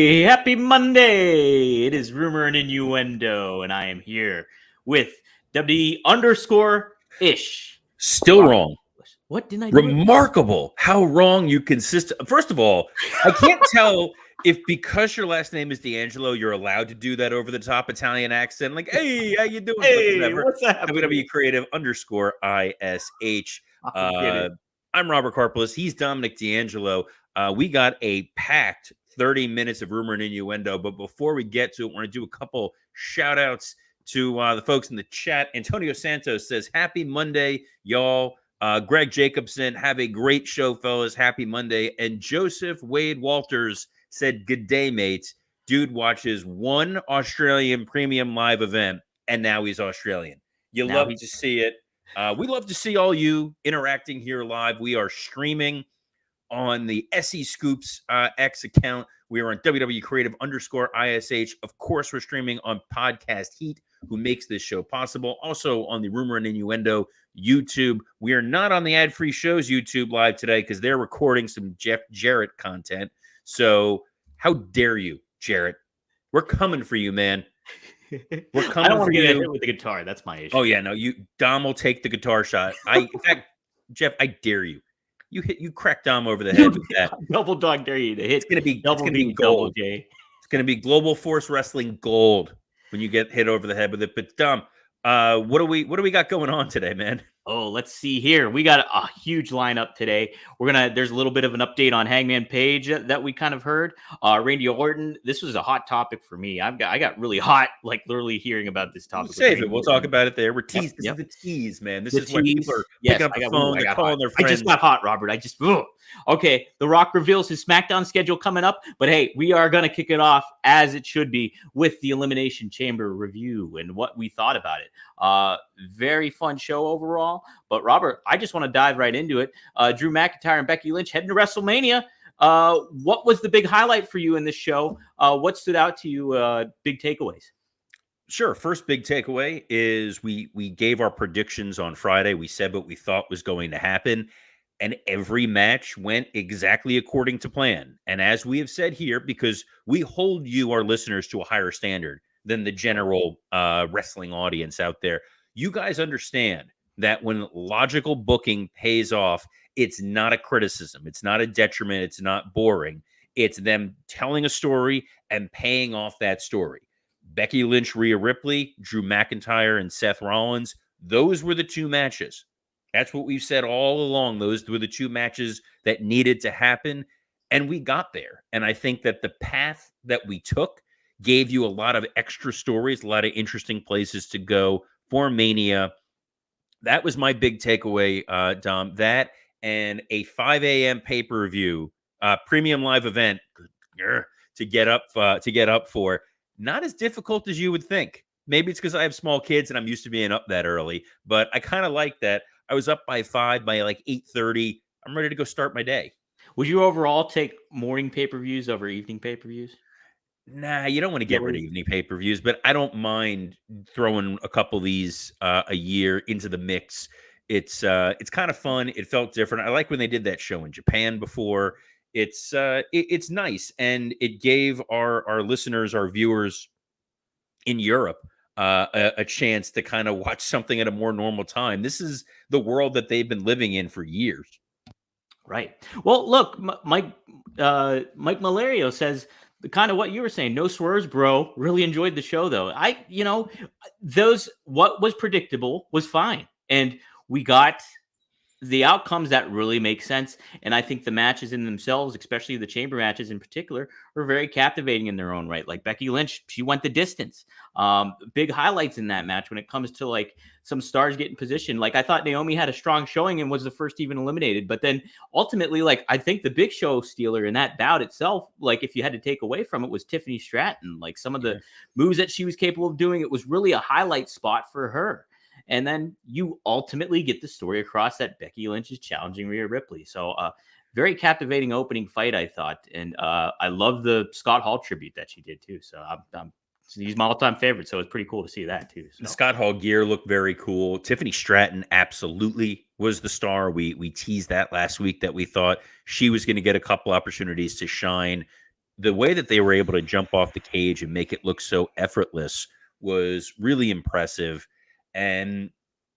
Happy Monday! It is Rumor and Innuendo, and I am here with WD_ish. Still wrong. What didn't I do? Remarkable how wrong you consist. First of all, I can't tell if because your last name is DeAngelo, you're allowed to do that over the top Italian accent. Like, hey, how you doing? Hey, what's that? WWE Creative _ISH. I'm Robert Karpeles. He's Dominic DeAngelo. We got a packed 30 minutes of Rumor and Innuendo. But before we get to it, I want to do a couple shout outs to the folks in the chat. Antonio Santos says, Happy Monday, y'all. Greg Jacobson, have a great show, fellas. Happy Monday. And Joseph Wade Walters said, good day, mates. Dude watches one Australian premium live event, and now he's Australian. You love to see it. We love to see all you interacting here live. We are streaming on the SE Scoops X account. We are on WWE Creative _ISH. Of course, we're streaming on Podcast Heat, who makes this show possible. Also on the Rumor and Innuendo YouTube. We are not on the Ad-Free Shows YouTube live today because they're recording some Jeff Jarrett content. So how dare you, Jarrett? We're coming for you, man. We're coming. I don't want to get hit with the guitar. That's my issue. Oh yeah, no. Dom will take the guitar shot. In fact, Jeff, I dare you. You crack Dom over the head with that. Double dog dare you to hit. It's gonna be gold. It's gonna be Global Force Wrestling gold when you get hit over the head with it. But Dom, what do we got going on today, man? Oh, let's see here. We got a huge lineup today. There's a little bit of an update on Hangman Page that we kind of heard. Randy Orton, this was a hot topic for me. I got really hot, like literally hearing about this topic. Save it. We'll talk about it there. We're teased. This is the tease, man. This is when people are picking up the phone. They're calling their friends. I just got hot, Robert. Okay, The Rock reveals his SmackDown schedule coming up. But hey, we are going to kick it off as it should be with the Elimination Chamber review and what we thought about it. Very fun show overall. But Robert, I just want to dive right into it. Drew McIntyre and Becky Lynch heading to WrestleMania. What was the big highlight for you in this show? What stood out to you? Big takeaways. Sure. First big takeaway is we gave our predictions on Friday. We said what we thought was going to happen, and every match went exactly according to plan. And as we have said here, because we hold you, our listeners, to a higher standard than the general wrestling audience out there, you guys understand that when logical booking pays off, it's not a criticism. It's not a detriment. It's not boring. It's them telling a story and paying off that story. Becky Lynch, Rhea Ripley, Drew McIntyre, and Seth Rollins, those were the two matches. That's what we've said all along. Those were the two matches that needed to happen, and we got there. And I think that the path that we took gave you a lot of extra stories, a lot of interesting places to go for Mania. That was my big takeaway, Dom. That and a 5 a.m. pay-per-view, premium live event to get up for. Not as difficult as you would think. Maybe it's because I have small kids and I'm used to being up that early. But I kind of like that. I was up by 5, by like 8:30. I'm ready to go start my day. Would you overall take morning pay-per-views over evening pay-per-views? Nah, you don't want to get rid of evening pay-per-views, but I don't mind throwing a couple of these a year into the mix. It's kind of fun. It felt different. I like when they did that show in Japan before. It's nice, and it gave our listeners, our viewers in Europe, a chance to kind of watch something at a more normal time. This is the world that they've been living in for years. Right. Well, look, Mike Malario says the kind of what you were saying, no swerves, bro. Really enjoyed the show, though. What was predictable was fine. And we got the outcomes that really make sense. And I think the matches in themselves, especially the chamber matches in particular, were very captivating in their own right. Like Becky Lynch, she went the distance. Big highlights in that match when it comes to like some stars getting positioned. Like I thought Naomi had a strong showing and was the first even eliminated. But then ultimately, like I think the big show stealer in that bout itself, like if you had to take away from it, was Tiffany Stratton. Like some of the moves that she was capable of doing, it was really a highlight spot for her. And then you ultimately get the story across that Becky Lynch is challenging Rhea Ripley. So very captivating opening fight, I thought. And I love the Scott Hall tribute that she did, too. So he's my all-time favorite. So it's pretty cool to see that, too. So. The Scott Hall gear looked very cool. Tiffany Stratton absolutely was the star. We teased that last week that we thought she was going to get a couple opportunities to shine. the way that they were able to jump off the cage and make it look so effortless was really impressive. And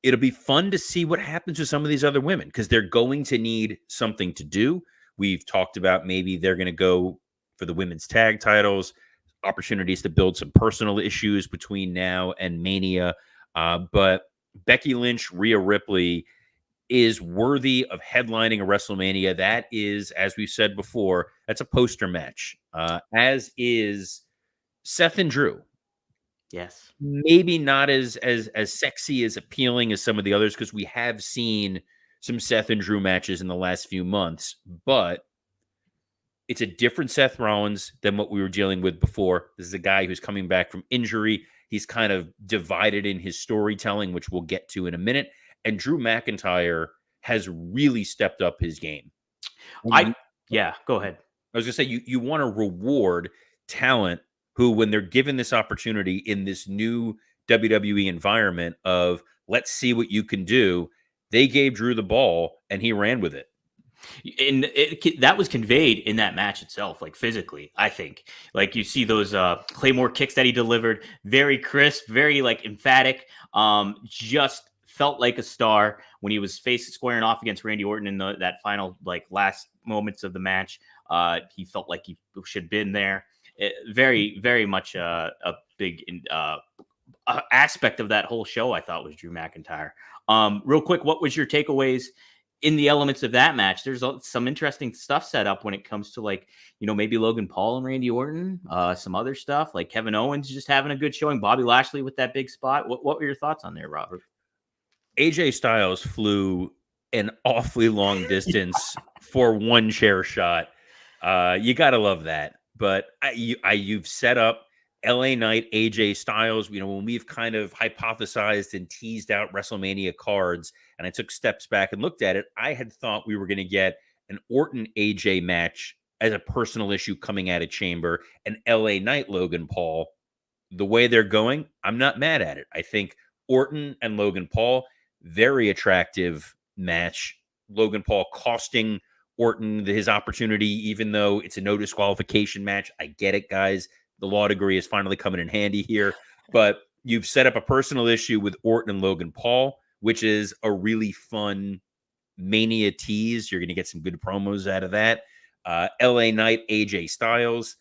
it'll be fun to see what happens with some of these other women because they're going to need something to do. We've talked about maybe they're going to go for the women's tag titles, opportunities to build some personal issues between now and Mania. But Becky Lynch, Rhea Ripley is worthy of headlining a WrestleMania. That is, as we've said before, that's a poster match, as is Seth and Drew. Yes. Maybe not as sexy, as appealing as some of the others, because we have seen some Seth and Drew matches in the last few months, but it's a different Seth Rollins than what we were dealing with before. This is a guy who's coming back from injury. He's kind of divided in his storytelling, which we'll get to in a minute. And Drew McIntyre has really stepped up his game. Yeah, go ahead. I was going to say, you want to reward talent who, when they're given this opportunity in this new WWE environment of let's see what you can do, they gave Drew the ball and he ran with it. And that was conveyed in that match itself, like physically, I think. Like you see those Claymore kicks that he delivered, very crisp, very like emphatic, just felt like a star when he was squaring off against Randy Orton in that final like last moments of the match. He felt like he should have been there. Very, very much a big aspect of that whole show, I thought, was Drew McIntyre. Real quick, what was your takeaways in the elements of that match? There's some interesting stuff set up when it comes to, like, you know, maybe Logan Paul and Randy Orton, some other stuff like Kevin Owens just having a good showing, Bobby Lashley with that big spot. What were your thoughts on there, Robert? AJ Styles flew an awfully long distance for one chair shot. You got to love that. But you've set up LA Knight, AJ Styles. You know, when we've kind of hypothesized and teased out WrestleMania cards, and I took steps back and looked at it, I had thought we were going to get an Orton AJ match as a personal issue coming out of Chamber, and LA Knight Logan Paul. The way they're going, I'm not mad at it. I think Orton and Logan Paul, very attractive match. Logan Paul costing Orton his opportunity, even though it's a no disqualification match. I get it, guys. The law degree is finally coming in handy here. But you've set up a personal issue with Orton and Logan Paul, which is a really fun Mania tease. You're going to get some good promos out of that. LA Knight, AJ Styles.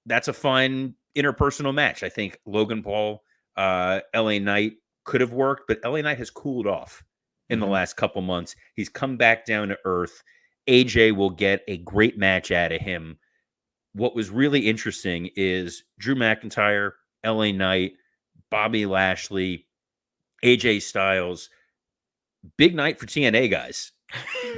That's a fun interpersonal match. I think Logan Paul, LA Knight could have worked, but LA Knight has cooled off in the last couple months. He's come back down to earth. AJ will get a great match out of him. What was really interesting is Drew McIntyre, LA Knight, Bobby Lashley, AJ Styles. Big night for TNA, guys.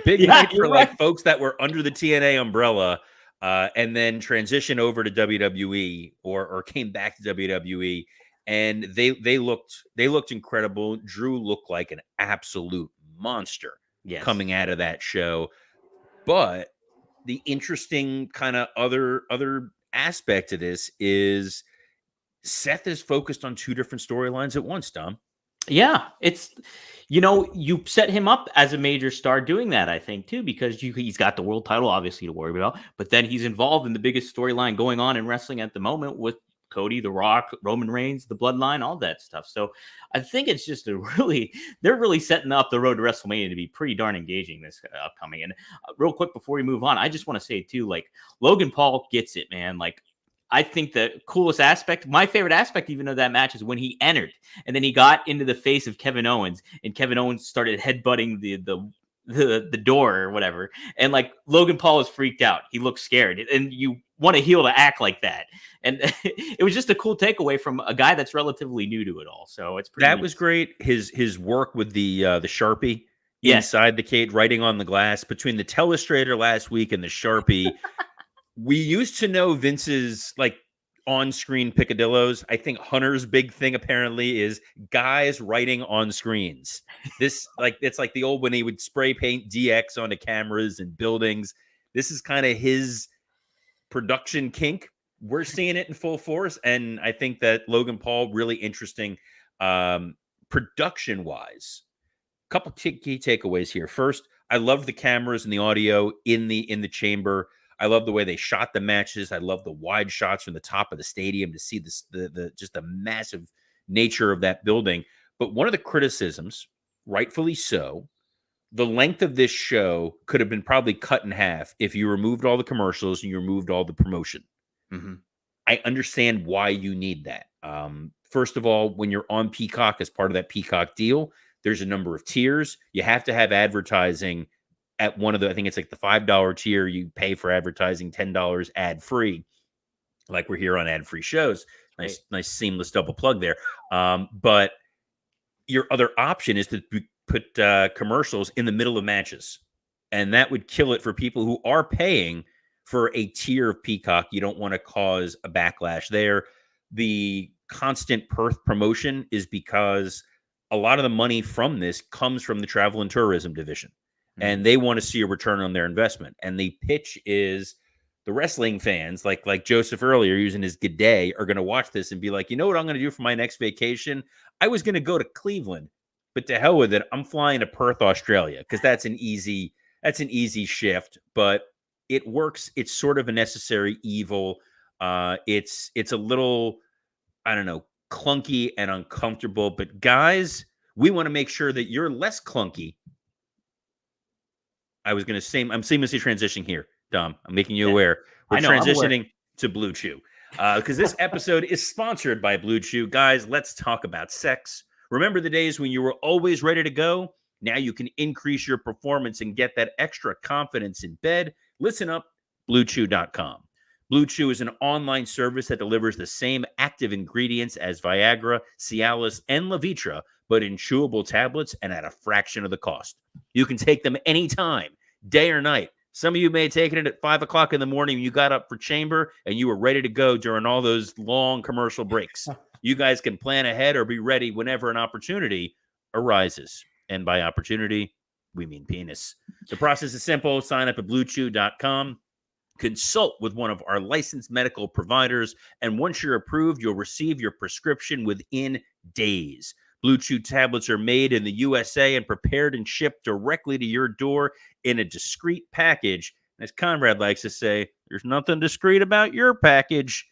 Big night for like folks that were under the TNA umbrella and then transition over to WWE or came back to WWE. And they looked incredible. Drew looked like an absolute monster coming out of that show. But the interesting kind of other aspect of this is Seth is focused on two different storylines at once, Dom. Yeah, it's, you know, you set him up as a major star doing that, I think, too, because he's got the world title, obviously, to worry about, but then he's involved in the biggest storyline going on in wrestling at the moment with Cody, The Rock, Roman Reigns, the Bloodline, all that stuff. So I think it's just they're really setting up the road to WrestleMania to be pretty darn engaging this upcoming. And real quick before we move on, I just want to say, too, like, Logan Paul gets it, man. Like, I think the coolest aspect, my favorite aspect even of that match, is when he entered and then he got into the face of Kevin Owens and Kevin Owens started headbutting the door or whatever. And like Logan Paul was freaked out. He looked scared, and you want a heel to act like that. And it was just a cool takeaway from a guy that's relatively new to it all. So it's pretty. That was great. His work with the Sharpie inside the cage, writing on the glass between the telestrator last week and the Sharpie. We used to know Vince's like on-screen picadillos. I think Hunter's big thing apparently is guys writing on screens. This it's like the old when he would spray paint DX onto cameras and buildings. This is kind of his production kink. We're seeing it in full force, and I think that Logan Paul really interesting production-wise. A couple key takeaways here. First, I love the cameras and the audio in the chamber. I love the way they shot the matches. I love the wide shots from the top of the stadium to see this, just the massive nature of that building. But one of the criticisms, rightfully so, the length of this show could have been probably cut in half if you removed all the commercials and you removed all the promotion. Mm-hmm. I understand why you need that. First of all, when you're on Peacock as part of that Peacock deal, there's a number of tiers. You have to have advertising at one of the, I think it's like the $5 tier. You pay for advertising, $10 ad free, like we're here on ad free shows. Nice seamless double plug there. But your other option is to put commercials in the middle of matches, and that would kill it for people who are paying for a tier of Peacock. You don't want to cause a backlash there. The constant Perth promotion is because a lot of the money from this comes from the travel and tourism division, and they want to see a return on their investment. And the pitch is the wrestling fans, like Joseph earlier using his good day, are going to watch this and be like, you know what I'm going to do for my next vacation? I was going to go to Cleveland, but to hell with it. I'm flying to Perth, Australia, because that's an easy shift, but it works. It's sort of a necessary evil. It's a little, I don't know, clunky and uncomfortable, but guys, we want to make sure that you're less clunky. I'm seamlessly transitioning here, Dom. I'm making you aware. We're transitioning to Blue Chew because this episode is sponsored by Blue Chew. Guys, let's talk about sex. Remember the days when you were always ready to go? Now you can increase your performance and get that extra confidence in bed. Listen up, BlueChew.com. Blue Chew is an online service that delivers the same active ingredients as Viagra, Cialis, and Levitra, but in chewable tablets and at a fraction of the cost. You can take them anytime, day or night. Some of you may have taken it at 5 o'clock in the morning. You got up for chamber and you were ready to go during all those long commercial breaks. You guys can plan ahead or be ready whenever an opportunity arises. And by opportunity, we mean penis. The process is simple. Sign up at BlueChew.com. Consult with one of our licensed medical providers, and once you're approved, you'll receive your prescription within days. Blue Chew tablets are made in the USA and prepared and shipped directly to your door in a discreet package. As Conrad likes to say, there's nothing discreet about your package.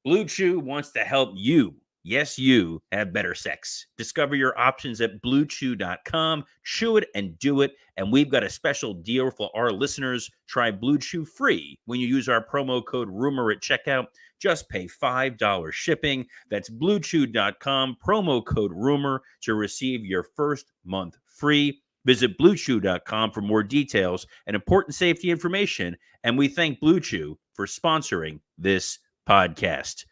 Blue Chew wants to help you, yes, you, have better sex. Discover your options at BlueChew.com. Chew it and do it. And we've got a special deal for our listeners. Try Blue Chew free when you use our promo code RUMOR at checkout. Just pay $5 shipping. That's BlueChew.com, promo code RUMOR to receive your first month free. Visit BlueChew.com for more details and important safety information. And we thank Blue Chew for sponsoring this podcast.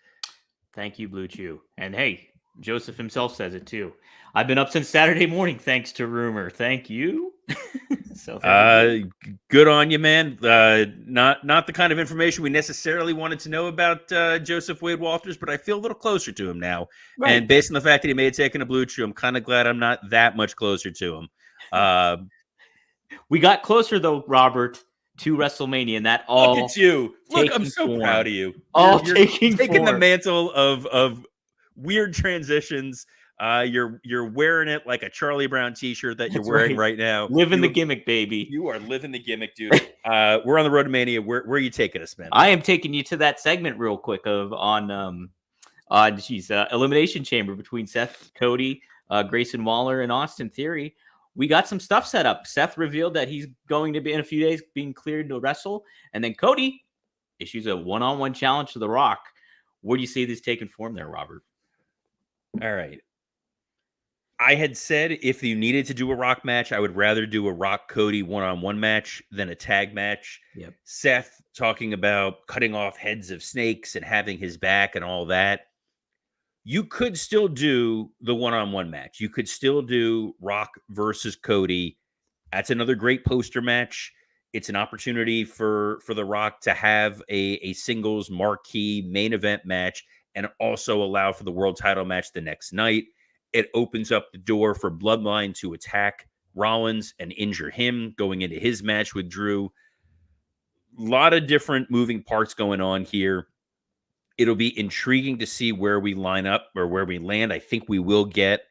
Thank you, Blue Chew. And hey, Joseph himself says it too. I've been up since Saturday morning thanks to Rumor. Thank you. Good on you, man. Not the kind of information we necessarily wanted to know about Joseph Wade Walters, but I feel a little closer to him now. Right. And based on the fact that he may have taken a Blue Chew, I'm kind of glad I'm not that much closer to him. We got closer though, Robert, to WrestleMania, and that all. Look at you! Look, I'm so proud of you. You're taking the mantle of weird transitions. You're wearing it like a Charlie Brown T-shirt that you're wearing right now. Living the gimmick, baby. You are living the gimmick, dude. We're on the road to Mania. Where are you taking us, man? I am taking you to that segment real quick on Elimination Chamber between Seth, Cody, Grayson Waller, and Austin Theory. We got some stuff set up. Seth revealed that he's going to be in a few days being cleared to wrestle, and then Cody issues a one-on-one challenge to The Rock. Where do you see this taking form there, Robert? All right. I had said if you needed to do a Rock match, I would rather do a Rock Cody one-on-one match than a tag match. Yep. Seth talking about cutting off heads of snakes and having his back and all that. You could still do the one-on-one match. You could still do Rock versus Cody. That's another great poster match. It's an opportunity for The Rock to have a singles marquee main event match and also allow for the world title match the next night. It opens up the door for Bloodline to attack Rollins and injure him going into his match with Drew. A lot of different moving parts going on here. It'll be intriguing to see where we line up or where we land. I think we will get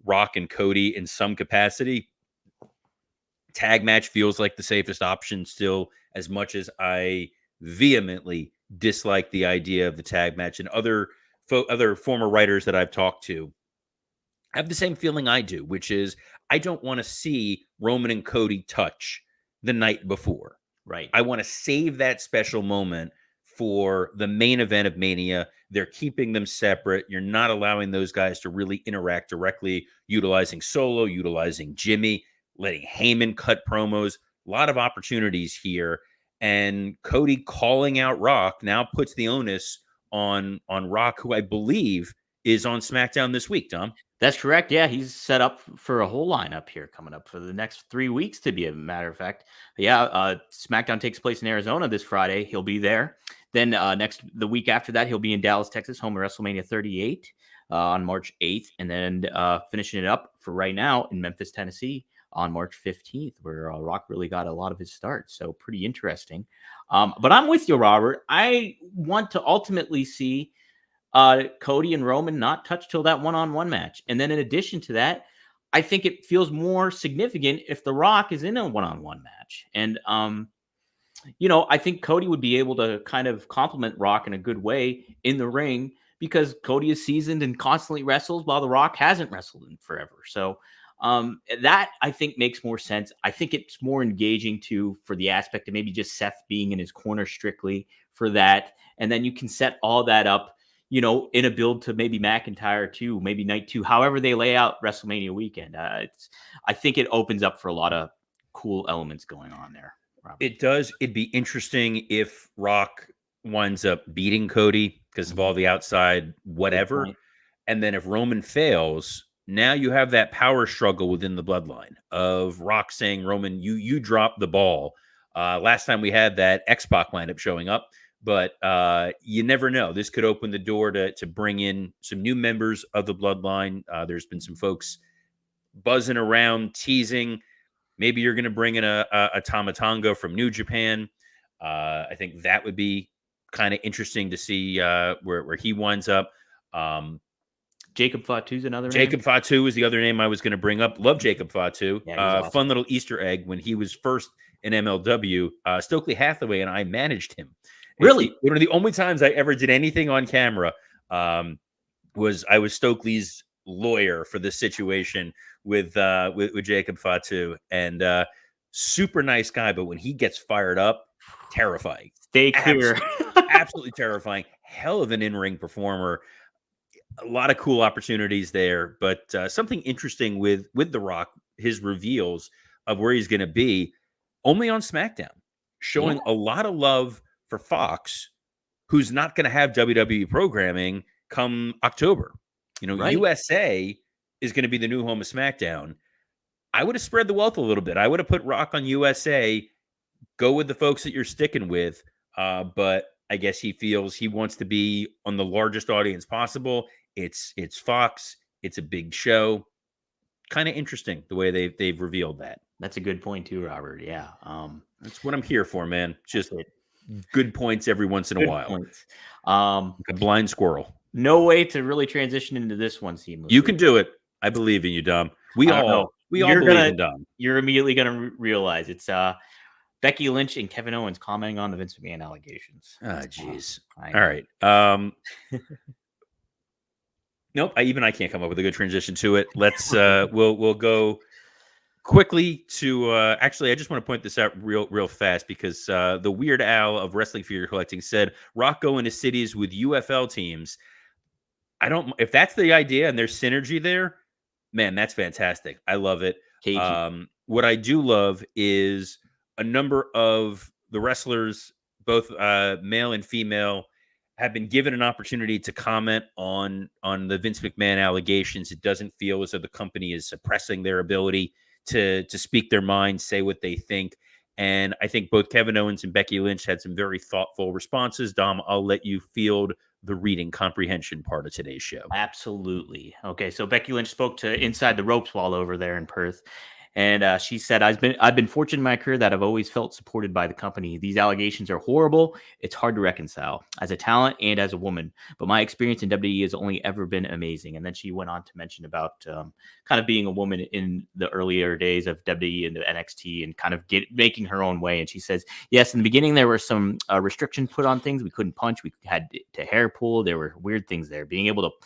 Rock and Cody in some capacity. Tag match feels like the safest option still, as much as I vehemently dislike the idea of the tag match, and other former writers that I've talked to have the same feeling I do, which is I don't want to see Roman and Cody touch the night before. Right. I want to save that special moment for the main event of Mania. They're keeping them separate. You're not allowing those guys to really interact directly, utilizing Solo, utilizing Jimmy, letting Heyman cut promos. A lot of opportunities here. And Cody calling out Rock now puts the onus on Rock, who I believe is on SmackDown this week, Dom. That's correct. Yeah, he's set up for a whole lineup here coming up for the next 3 weeks, to be a matter of fact. Yeah, SmackDown takes place in Arizona this Friday. He'll be there. Then the week after that, he'll be in Dallas, Texas, home of WrestleMania 38 on March 8th. And then finishing it up for right now in Memphis, Tennessee on March 15th, where Rock really got a lot of his start. So pretty interesting. But I'm with you, Robert. I want to ultimately see Cody and Roman not touch till that one-on-one match. And then in addition to that, I think it feels more significant if The Rock is in a one-on-one match. And, I think Cody would be able to kind of compliment Rock in a good way in the ring, because Cody is seasoned and constantly wrestles while The Rock hasn't wrestled in forever. So that I think makes more sense. I think it's more engaging too, for the aspect of maybe just Seth being in his corner strictly for that. And then you can set all that up, in a build to maybe McIntyre 2, maybe night 2, however they lay out WrestleMania weekend. I think it opens up for a lot of cool elements going on there. Robert. It does. It'd be interesting if Rock winds up beating Cody because of all the outside whatever. And then if Roman fails, now you have that power struggle within the bloodline of Rock saying, Roman, you dropped the ball. Last time we had that, X-Pac lineup showing up. But you never know. This could open the door to bring in some new members of the bloodline. There's been some folks buzzing around, teasing. Maybe you're going to bring in a Tama Tonga from New Japan. I think that would be kind of interesting to see where he winds up. Jacob Fatu is another Jacob name. Fatu is the other name I was going to bring up. Love Jacob Fatu. Yeah, awesome. Fun little Easter egg. When he was first in MLW, Stokely Hathaway and I managed him. Really? One of the only times I ever did anything on camera was I was Stokely's lawyer for this situation with Jacob Fatu, and super nice guy. But when he gets fired up, terrifying. Stay clear. Absolutely terrifying. Hell of an in-ring performer. A lot of cool opportunities there, but something interesting with The Rock, his reveals of where he's going to be only on SmackDown, showing a lot of love for Fox, who's not going to have WWE programming come October. Right. USA is going to be the new home of SmackDown. I would have spread the wealth a little bit. I would have put Rock on USA, go with the folks that you're sticking with. But I guess he feels he wants to be on the largest audience possible. It's Fox. It's a big show. Kind of interesting the way they've revealed that. That's a good point too, Robert. Yeah. That's what I'm here for, man. Just good points every once in a while. Points. Like a blind squirrel. No way to really transition into this one seamlessly. You can do it. I believe in you, Dom. We all believe in Dom. You're immediately going to realize it's Becky Lynch and Kevin Owens commenting on the Vince McMahon allegations. Oh, jeez. All right. Nope. I can't come up with a good transition to it. Let's we'll go quickly to actually, I just want to point this out real fast, because the Weird Al of Wrestling Figure Collecting said Rock go into cities with UFL teams. If that's the idea and there's synergy there, man, that's fantastic. I love it. What I do love is a number of the wrestlers, both male and female, have been given an opportunity to comment on the Vince McMahon allegations. It doesn't feel as though the company is suppressing their ability to speak their mind, say what they think. And I think both Kevin Owens and Becky Lynch had some very thoughtful responses. Dom, I'll let you field the reading comprehension part of today's show. Absolutely. Okay, so Becky Lynch spoke to Inside the Ropes while over there in Perth. And she said, I've been fortunate in my career that I've always felt supported by the company. These allegations are horrible. It's hard to reconcile as a talent and as a woman. But my experience in WWE has only ever been amazing. And then she went on to mention about kind of being a woman in the earlier days of WWE and the NXT and kind of making her own way. And she says, yes, in the beginning, there were some restrictions put on things. We couldn't punch. We had to hair pull. There were weird things there. Being able to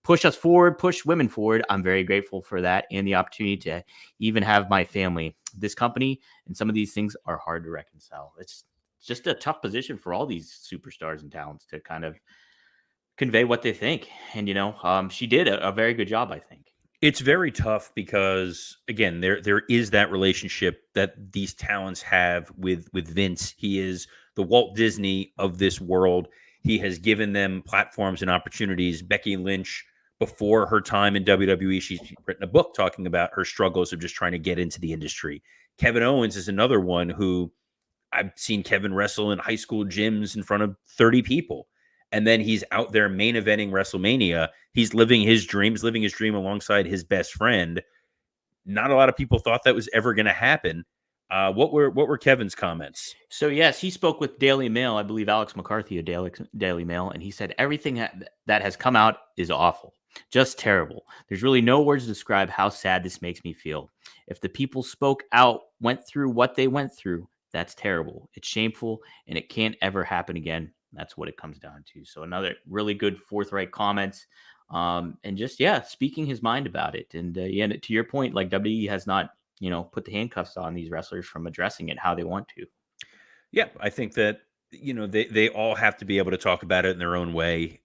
push us forward, push women forward. I'm very grateful for that and the opportunity to even have my family. This company and some of these things are hard to reconcile. It's just a tough position for all these superstars and talents to kind of convey what they think. And, she did a very good job, I think. It's very tough because, again, there is that relationship that these talents have with Vince. He is the Walt Disney of this world. He has given them platforms and opportunities. Becky Lynch, before her time in WWE, she's written a book talking about her struggles of just trying to get into the industry. Kevin Owens is another one who I've seen Kevin wrestle in high school gyms in front of 30 people. And then he's out there main eventing WrestleMania. He's living his dream alongside his best friend. Not a lot of people thought that was ever going to happen. What were Kevin's comments? So, yes, he spoke with Daily Mail, I believe Alex McCarthy of Daily Mail, and he said everything that has come out is awful, just terrible. There's really no words to describe how sad this makes me feel. If the people spoke out, went through what they went through, that's terrible. It's shameful, and it can't ever happen again. That's what it comes down to. So another really good forthright comments, and just, speaking his mind about it. And to your point, like WWE has not, put the handcuffs on these wrestlers from addressing it how they want to. Yeah, I think that, they all have to be able to talk about it in their own way.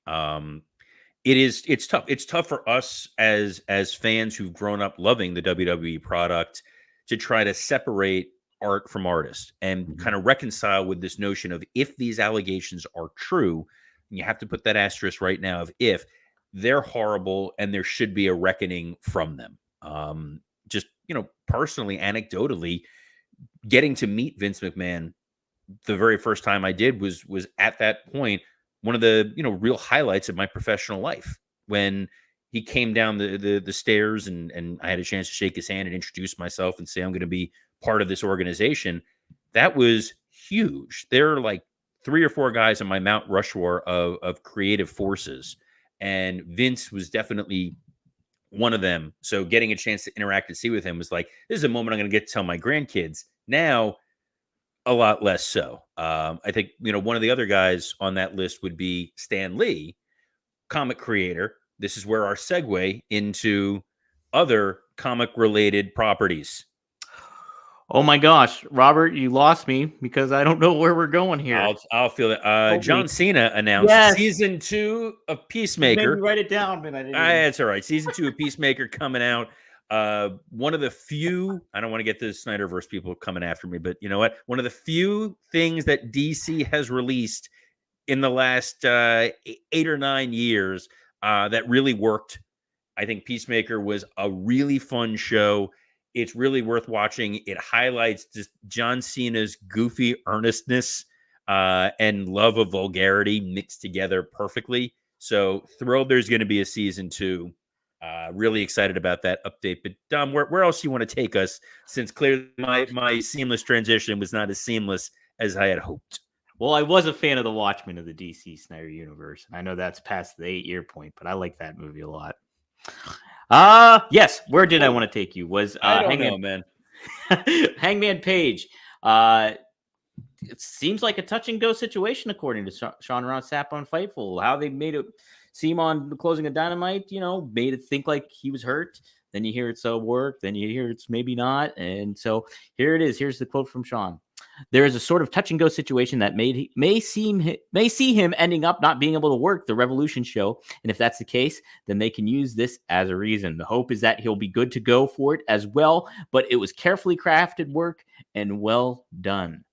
It's tough. It's tough for us as fans who've grown up loving the WWE product to try to separate art from artist and kind of reconcile with this notion of, if these allegations are true, and you have to put that asterisk right now of if they're horrible and there should be a reckoning from them. Just, personally, anecdotally, getting to meet Vince McMahon the very first time I did was at that point one of the real highlights of my professional life, when he came down the stairs and I had a chance to shake his hand and introduce myself and say I'm going to be part of this organization. That was huge. There are like 3 or 4 guys on my Mount Rushmore of creative forces, and Vince was definitely one of them. So getting a chance to interact and see with him was like, this is a moment I'm going to get to tell my grandkids. Now, a lot less so. I think, one of the other guys on that list would be Stan Lee, comic creator. This is where our segue into other comic-related properties. Oh my gosh, Robert, you lost me because I don't know where we're going here. I'll feel that. John Cena announced season 2 of Peacemaker. Maybe write it down, but I didn't. It's all right. Season 2 of Peacemaker coming out. One of the few, I don't want to get the Snyderverse people coming after me, but you know what? One of the few things that DC has released in the last 8 or 9 years that really worked. I think Peacemaker was a really fun show. It's really worth watching. It highlights just John Cena's goofy earnestness and love of vulgarity mixed together perfectly. So thrilled there's going to be a season 2. Really excited about that update. But Dom, where else do you want to take us? Since clearly my seamless transition was not as seamless as I had hoped. Well, I was a fan of the Watchmen of the DC Snyder universe. I know that's past the 8-year point, but I like that movie a lot. Yes. Where did I want to take you? Was I don't know, man. Hangman Page. It seems like a touch and go situation, according to Sean Ross Sapp on Fightful. How they made it seem on the closing of Dynamite, made it think like he was hurt. Then you hear it's work. Then you hear it's maybe not. And so here it is. Here's the quote from Sean. There is a sort of touch and go situation that may see him ending up not being able to work the Revolution show. And if that's the case, then they can use this as a reason. The hope is that he'll be good to go for it as well. But it was carefully crafted work and well done.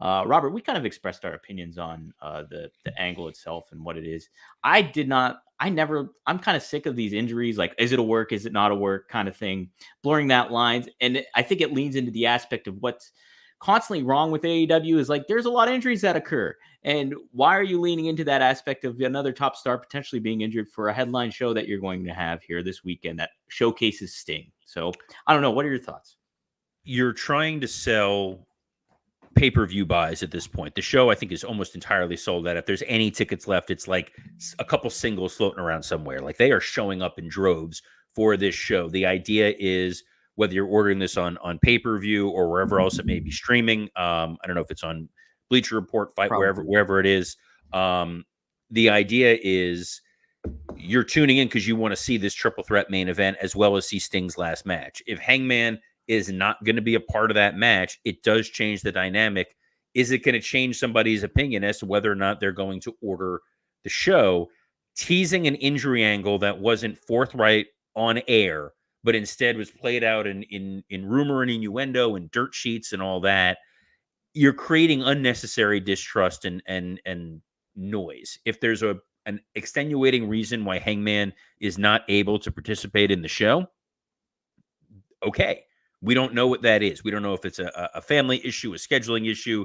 Robert, we kind of expressed our opinions on the angle itself and what it is. I'm kind of sick of these injuries. Like, is it a work? Is it not a work kind of thing? Blurring that lines. And I think it leans into the aspect of what's constantly wrong with AEW is like, there's a lot of injuries that occur. And why are you leaning into that aspect of another top star potentially being injured for a headline show that you're going to have here this weekend that showcases Sting? So I don't know. What are your thoughts? you're trying to sell pay-per-view buys at this point. The show, I think, is almost entirely sold out. If there's any tickets left, it's like a couple singles floating around somewhere. Like, they are showing up in droves for this show. The idea is, whether you're ordering this on pay-per-view or wherever else it may be streaming, I don't know if it's on Bleacher Report, Fight, wherever it is. The idea is, you're tuning in because you want to see this triple threat main event as well as see Sting's last match. If Hangman is not going to be a part of that match, it does change the dynamic. Is it going to change somebody's opinion as to whether or not they're going to order the show? Teasing an injury angle that wasn't forthright on air, but instead was played out in rumor and innuendo and dirt sheets and all that, you're creating unnecessary distrust and noise. If there's an extenuating reason why Hangman is not able to participate in the show, okay. We don't know what that is. We don't know if it's a family issue, a scheduling issue.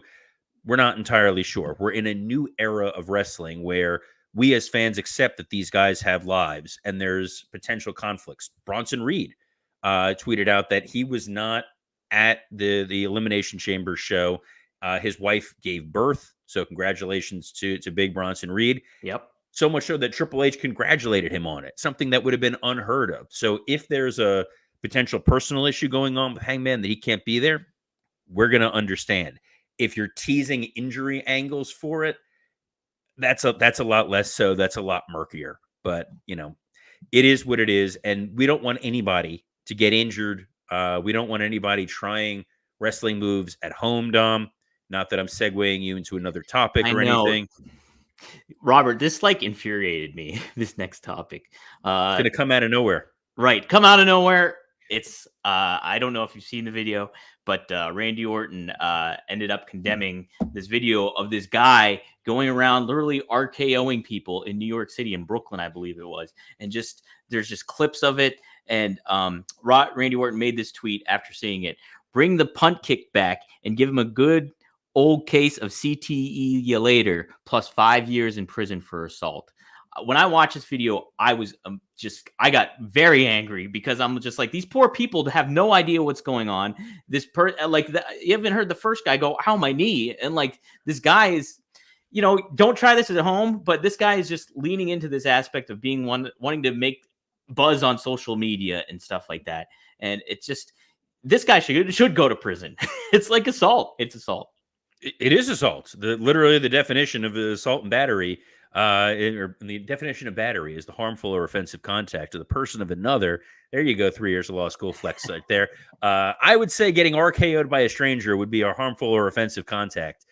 We're not entirely sure. We're in a new era of wrestling where we as fans accept that these guys have lives and there's potential conflicts. Bronson Reed tweeted out that he was not at the Elimination Chamber show. His wife gave birth, so congratulations to Big Bronson Reed. Yep. So much so that Triple H congratulated him on it, something that would have been unheard of. So if there's a potential personal issue going on with Hangman that he can't be there, we're going to understand. If you're teasing injury angles for it, that's a lot less so. That's a lot murkier. But, it is what it is. And we don't want anybody to get injured. We don't want anybody trying wrestling moves at home, Dom. Not that I'm segueing you into another topic or anything. Robert, this infuriated me, this next topic. It's going to come out of nowhere. Right. Come out of nowhere. It's, I don't know if you've seen the video, but Randy Orton ended up condemning this video of this guy going around literally RKOing people in New York City, in Brooklyn, I believe it was. And there's just clips of it. And Randy Orton made this tweet after seeing it: bring the punt kick back and give him a good old case of CTE you later, plus 5 years in prison for assault. When I watched this video, I was I got very angry because I'm just like, these poor people have no idea what's going on. You haven't heard the first guy go, ow, my knee. And this guy is, don't try this at home, but this guy is just leaning into this aspect of being wanting to make buzz on social media and stuff like that. And it's just, this guy should go to prison. It's like assault. It's assault. It is assault. Literally the definition of assault and battery. Or the definition of battery is the harmful or offensive contact to the person of another. There you go, 3 years of law school flex right there. I would say getting RKO'd by a stranger would be a harmful or offensive contact.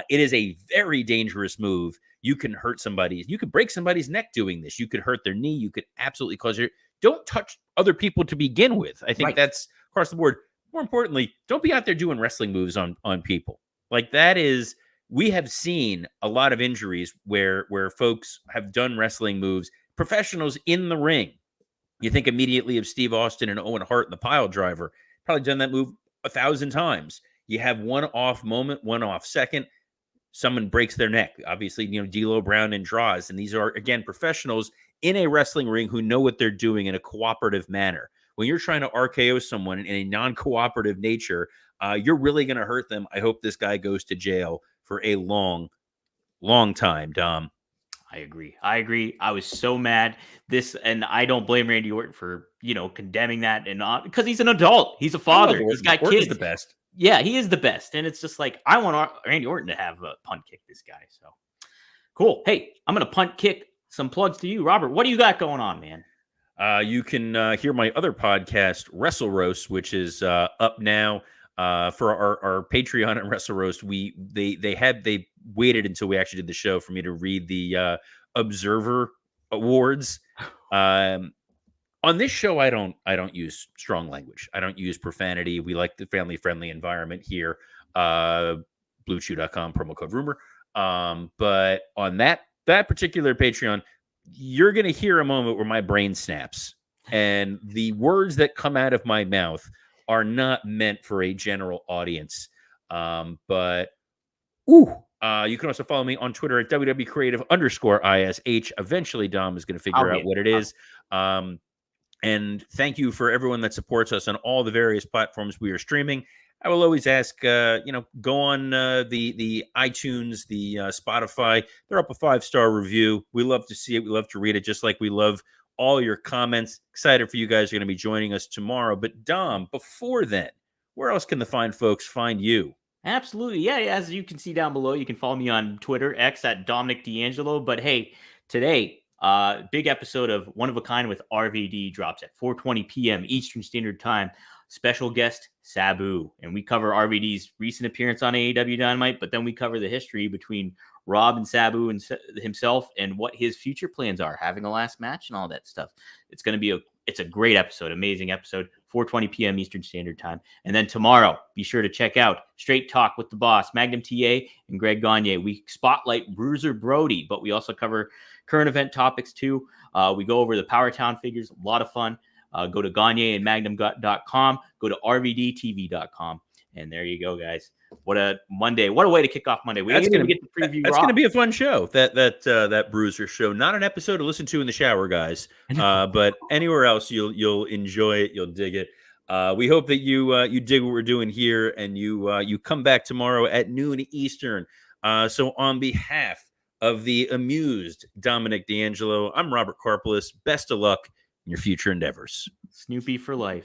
It is a very dangerous move. You can hurt somebody. You could break somebody's neck doing this. You could hurt their knee. You could absolutely cause your... Don't touch other people to begin with. I think that's across the board. More importantly, don't be out there doing wrestling moves on people. That is... We have seen a lot of injuries where folks have done wrestling moves, professionals in the ring. You think immediately of Steve Austin and Owen Hart and the pile driver. Probably done that move 1,000 times. You have one off moment, one off second. Someone breaks their neck. Obviously, D'Lo Brown and Draws. And these are, again, professionals in a wrestling ring who know what they're doing in a cooperative manner. When you're trying to RKO someone in a non-cooperative nature, you're really going to hurt them. I hope this guy goes to jail for a long, long time, Dom. I agree. I was so mad. And I don't blame Randy Orton for, condemning that, and not because he's an adult. He's a father. He's got kids. Orton's the best. Yeah, he is the best. And it's just I want Randy Orton to have a punt kick this guy. So cool. Hey, I'm going to punt kick some plugs to you, Robert. What do you got going on, man? You can hear my other podcast, Wrestle Roast, which is up now. For our Patreon and Wrestle Roast, they waited until we actually did the show for me to read the Observer Awards. On this show, I don't use strong language. I don't use profanity. We like the family friendly environment here. BlueChew.com, promo code rumor. But on that particular Patreon, you're gonna hear a moment where my brain snaps, and the words that come out of my mouth are not meant for a general audience. But you can also follow me on Twitter at WWCreative_ISH. Eventually, Dom is going to figure out what it is. And And thank you for everyone that supports us on all the various platforms we are streaming. I will always ask, go on the iTunes, the Spotify. They're up a 5-star review. We love to see it. We love to read it, just like we love all your comments. Excited for you guys are going to be joining us tomorrow. But Dom, before then, where else can the fine folks find you? Absolutely. Yeah, as you can see down below, you can follow me on Twitter, X at Dominic DeAngelo. But hey, today, big episode of One of a Kind with RVD drops at 4:20 p.m. Eastern Standard Time. Special guest, Sabu. And we cover RVD's recent appearance on AEW Dynamite, but then we cover the history between Rob and Sabu and himself and what his future plans are, having a last match and all that stuff. It's going to be it's a great episode, amazing episode, 4:20 p.m. Eastern Standard Time. And then tomorrow, be sure to check out Straight Talk with the Boss, Magnum TA, and Greg Gagne. We spotlight Bruiser Brody, but we also cover current event topics too. We go over the Power Town figures, a lot of fun. Go to Gagne and Magnum.com, go to RVDTV.com. And there you go, guys. What a Monday. What a way to kick off Monday. We didn't even get the preview. That's going to be a fun show, that Bruiser show. Not an episode to listen to in the shower, guys. But anywhere else, you'll enjoy it. You'll dig it. We hope that you dig what we're doing here, and you come back tomorrow at noon Eastern. So on behalf of the amused Dominic DeAngelo, I'm Robert Karpeles. Best of luck in your future endeavors. Snoopy for life.